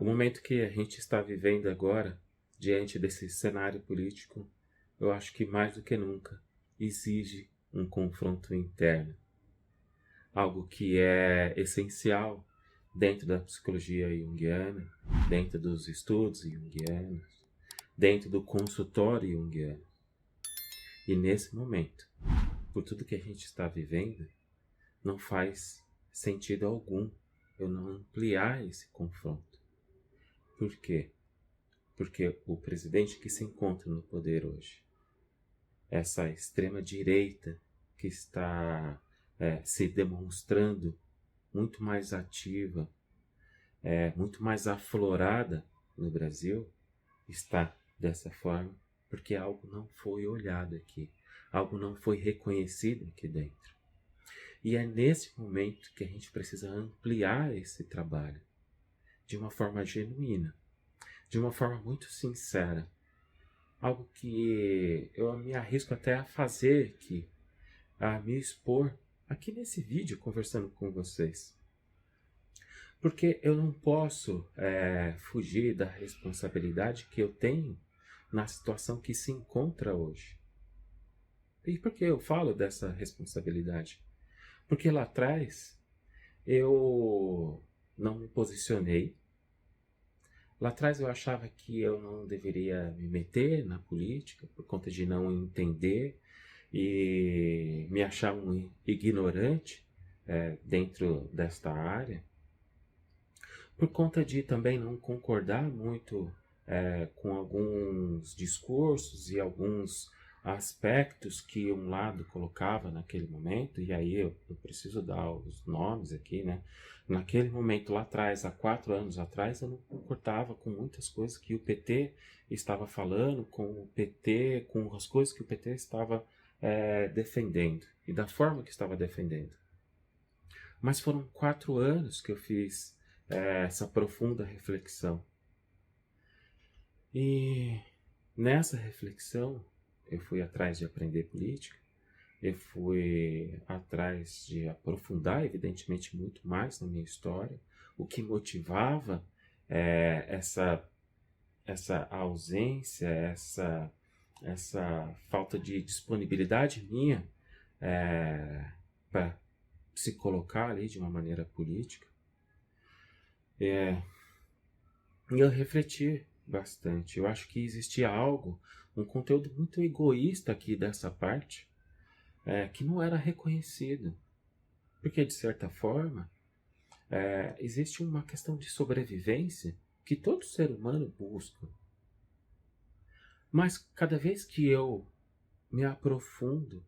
O momento que a gente está vivendo agora, diante desse cenário político, eu acho que mais do que nunca exige um confronto interno, algo que é essencial dentro da psicologia junguiana, dentro dos estudos junguianos, dentro do consultório junguiano. E nesse momento, por tudo que a gente está vivendo, não faz sentido algum eu não ampliar esse confronto. Por quê? Porque o presidente que se encontra no poder hoje, essa extrema-direita que está se demonstrando muito mais ativa, muito mais aflorada no Brasil, está dessa forma porque algo não foi olhado aqui, algo não foi reconhecido aqui dentro. E é nesse momento que a gente precisa ampliar esse trabalho de uma forma genuína, de uma forma muito sincera. Algo que eu me arrisco até a fazer aqui, a me expor aqui nesse vídeo conversando com vocês. Porque eu não posso fugir da responsabilidade que eu tenho na situação que se encontra hoje. E por que eu falo dessa responsabilidade? Porque lá atrás eu não me posicionei. Lá atrás eu achava que eu não deveria me meter na política por conta de não entender e me achar um ignorante dentro desta área. Por conta de também não concordar muito com alguns discursos e alguns aspectos que um lado colocava naquele momento, e aí eu preciso dar os nomes aqui, né? Naquele momento lá atrás, há 4 anos atrás, eu não concordava com muitas coisas que o PT estava falando, com o PT, com as coisas que o PT estava defendendo, e da forma que estava defendendo. Mas foram 4 anos que eu fiz essa profunda reflexão. E nessa reflexão, eu fui atrás de aprender política, eu fui atrás de aprofundar, evidentemente, muito mais na minha história, o que motivava essa ausência, essa falta de disponibilidade minha para se colocar ali de uma maneira política. E eu refleti bastante. Eu acho que existia algo, um conteúdo muito egoísta aqui dessa parte, que não era reconhecido. Porque, de certa forma, existe uma questão de sobrevivência que todo ser humano busca. Mas cada vez que eu me aprofundo,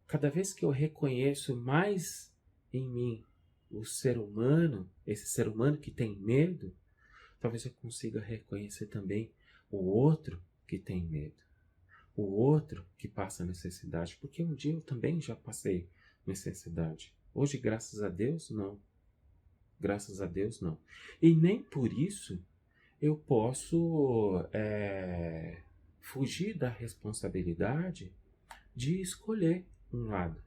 cada vez que eu reconheço mais em mim o ser humano, esse ser humano que tem medo, talvez eu consiga reconhecer também o outro que tem medo, o outro que passa necessidade, porque um dia eu também já passei necessidade. Hoje, graças a Deus, não. Graças a Deus, não. E nem por isso eu posso fugir da responsabilidade de escolher um lado.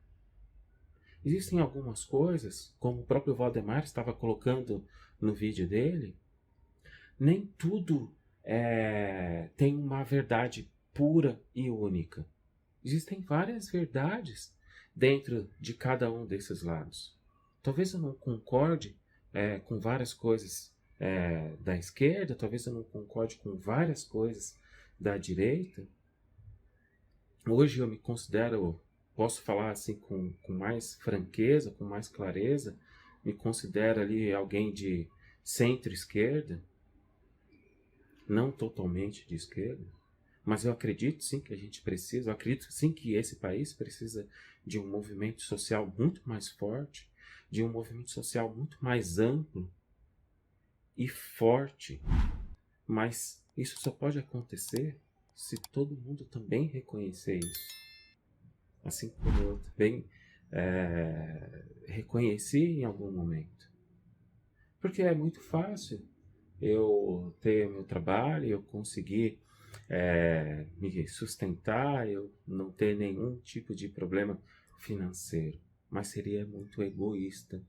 Existem algumas coisas, como o próprio Valdemar estava colocando no vídeo dele, nem tudo tem uma verdade pura e única. Existem várias verdades dentro de cada um desses lados. Talvez eu não concorde com várias coisas da esquerda, talvez eu não concorde com várias coisas da direita. Hoje eu me considero, posso falar assim com mais franqueza, com mais clareza, me considero ali alguém de centro-esquerda, não totalmente de esquerda, mas eu acredito sim que a gente precisa, eu acredito sim que esse país precisa de um movimento social muito mais forte, de um movimento social muito mais amplo e forte, mas isso só pode acontecer se todo mundo também reconhecer isso, assim como eu também reconheci em algum momento, porque é muito fácil eu ter meu trabalho, eu conseguir me sustentar, eu não ter nenhum tipo de problema financeiro. Mas seria muito egoísta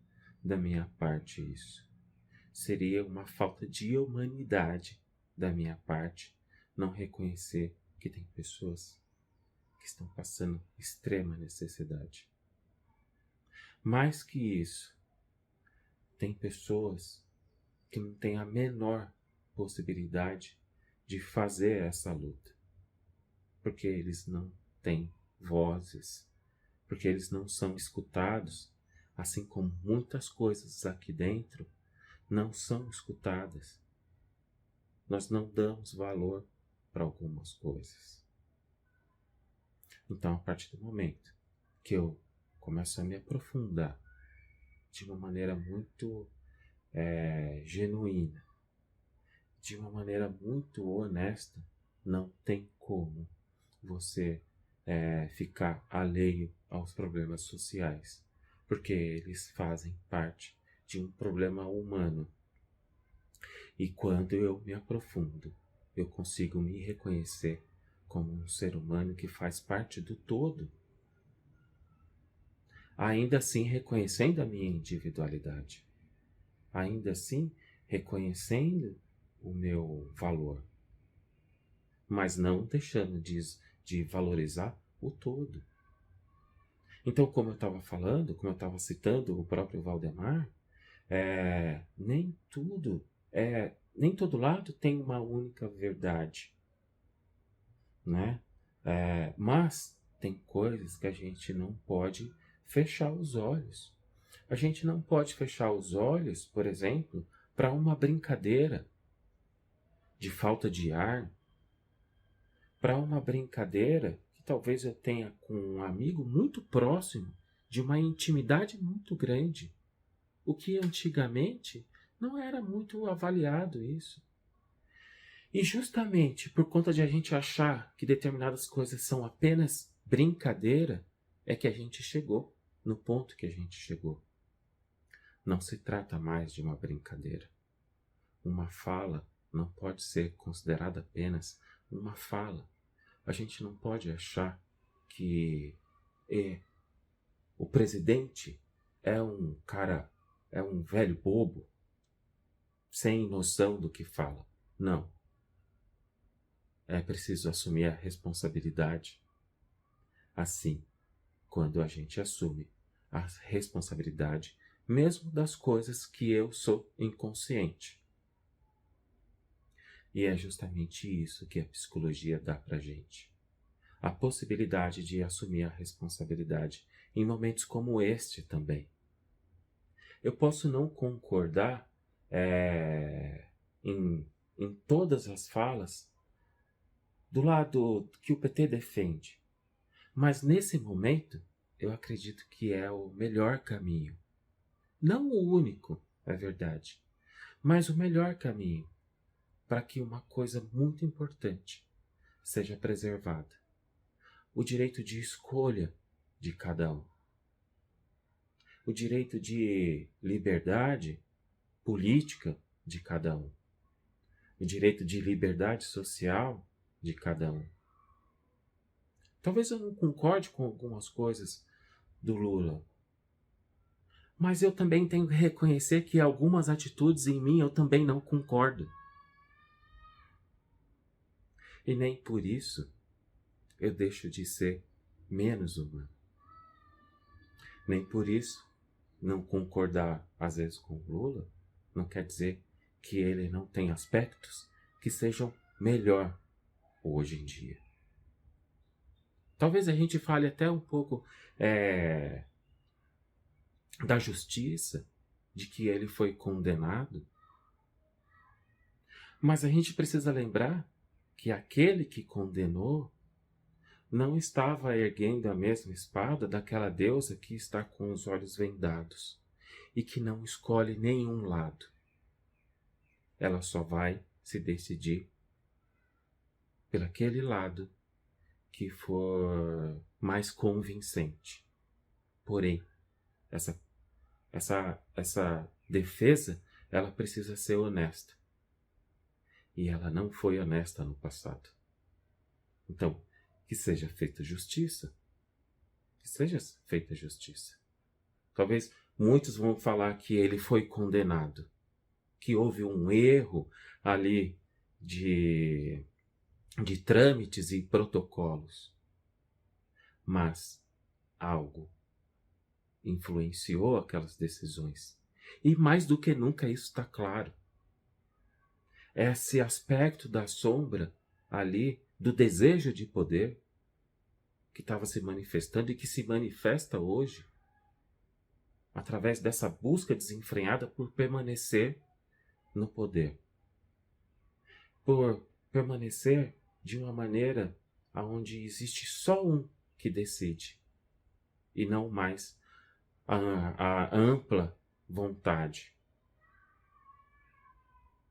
da minha parte isso. seria uma falta de humanidade da minha parte não reconhecer que tem pessoas que estão passando extrema necessidade. Mais que isso, tem pessoas que não têm a menor possibilidade de fazer essa luta, porque eles não têm vozes, porque eles não são escutados, assim como muitas coisas aqui dentro não são escutadas. Nós não damos valor para algumas coisas. Então, a partir do momento que eu começo a me aprofundar de uma maneira muito genuína, de uma maneira muito honesta, não tem como você ficar alheio aos problemas sociais, porque eles fazem parte de um problema humano. E quando eu me aprofundo, eu consigo me reconhecer como um ser humano que faz parte do todo, ainda assim reconhecendo a minha individualidade, ainda assim reconhecendo o meu valor, mas não deixando de valorizar o todo. Então, como eu estava falando, como eu estava citando o próprio Valdemar, nem todo lado tem uma única verdade, né? Mas tem coisas que a gente não pode fechar os olhos. A gente não pode fechar os olhos, por exemplo, para uma brincadeira de falta de ar, para uma brincadeira que talvez eu tenha com um amigo muito próximo, de uma intimidade muito grande, o que antigamente não era muito avaliado isso. E justamente por conta de a gente achar que determinadas coisas são apenas brincadeira, é que a gente chegou no ponto que a gente chegou. Não se trata mais de uma brincadeira. Uma fala não pode ser considerada apenas uma fala. A gente não pode achar que o presidente é um velho bobo, sem noção do que fala. Não. É preciso assumir a responsabilidade. Assim, quando a gente assume a responsabilidade, mesmo das coisas que eu sou inconsciente. E é justamente isso que a psicologia dá pra gente. A possibilidade de assumir a responsabilidade em momentos como este também. Eu posso não concordar em todas as falas do lado que o PT defende, mas nesse momento eu acredito que é o melhor caminho. Não o único, é verdade, mas o melhor caminho para que uma coisa muito importante seja preservada. O direito de escolha de cada um. O direito de liberdade política de cada um. O direito de liberdade social de cada um. Talvez eu não concorde com algumas coisas do Lula, mas eu também tenho que reconhecer que algumas atitudes em mim eu também não concordo. E nem por isso eu deixo de ser menos humano. Nem por isso não concordar às vezes com o Lula não quer dizer que ele não tem aspectos que sejam melhor hoje em dia. Talvez a gente fale até um pouco da justiça, de que ele foi condenado, mas a gente precisa lembrar que aquele que condenou não estava erguendo a mesma espada daquela deusa que está com os olhos vendados e que não escolhe nenhum lado. Ela só vai se decidir por aquele lado que for mais convincente. Porém, essa defesa, ela precisa ser honesta. E ela não foi honesta no passado. Então, que seja feita justiça. Que seja feita justiça. Talvez muitos vão falar que ele foi condenado, que houve um erro ali de trâmites e protocolos, mas algo influenciou aquelas decisões. E mais do que nunca isso está claro. Esse aspecto da sombra ali, do desejo de poder, que estava se manifestando e que se manifesta hoje, através dessa busca desenfreada por permanecer no poder. Por permanecer de uma maneira onde existe só um que decide, e não mais a ampla vontade.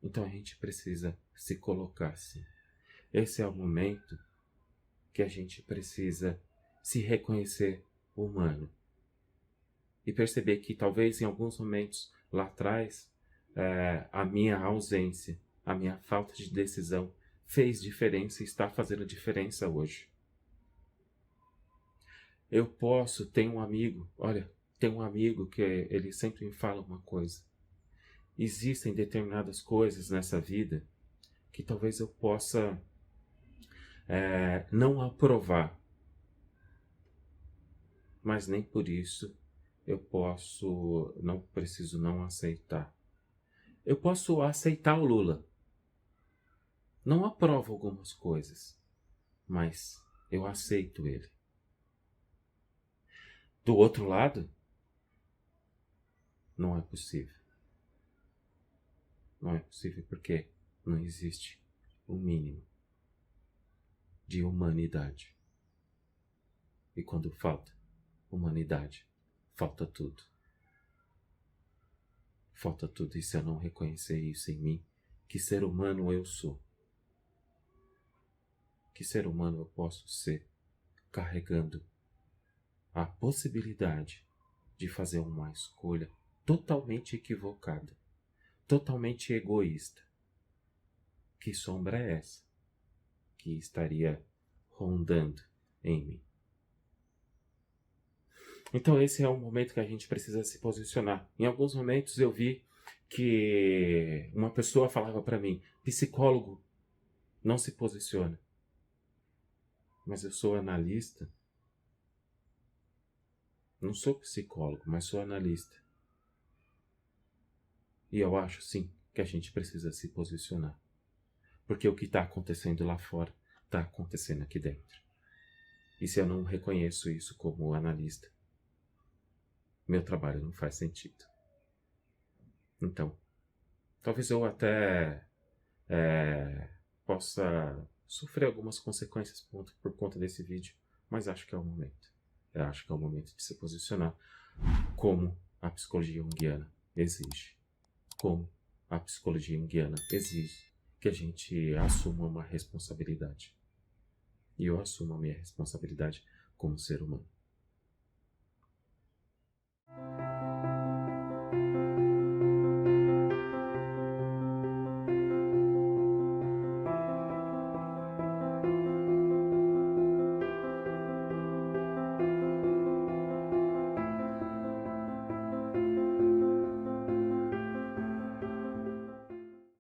Então a gente precisa se colocar assim. Esse é o momento que a gente precisa se reconhecer humano. E perceber que talvez em alguns momentos lá atrás, a minha ausência, a minha falta de decisão fez diferença e está fazendo diferença hoje. Eu posso ter um amigo, olha, tem um amigo que ele sempre me fala uma coisa. Existem determinadas coisas nessa vida que talvez eu possa não aprovar, mas nem por isso não preciso não aceitar. Eu posso aceitar o Lula. Não aprovo algumas coisas, mas eu aceito ele. Do outro lado, não é possível. Não é possível porque não existe o mínimo de humanidade. E quando falta humanidade, falta tudo. Falta tudo, e se eu não reconhecer isso em mim, que ser humano eu sou? Que ser humano eu posso ser carregando a possibilidade de fazer uma escolha totalmente equivocada, totalmente egoísta? Que sombra é essa que estaria rondando em mim? Então esse é o momento que a gente precisa se posicionar. Em alguns momentos eu vi que uma pessoa falava para mim: psicólogo não se posiciona. Mas eu sou analista. Não sou psicólogo, mas sou analista. E eu acho sim que a gente precisa se posicionar. Porque o que está acontecendo lá fora está acontecendo aqui dentro. E se eu não reconheço isso como analista, meu trabalho não faz sentido. Então, talvez eu até possa sofrer algumas consequências por conta desse vídeo, mas acho que é o momento. Eu acho que é o momento de se posicionar como a psicologia junguiana exige. Como a psicologia junguiana exige que a gente assuma uma responsabilidade. E eu assumo a minha responsabilidade como ser humano.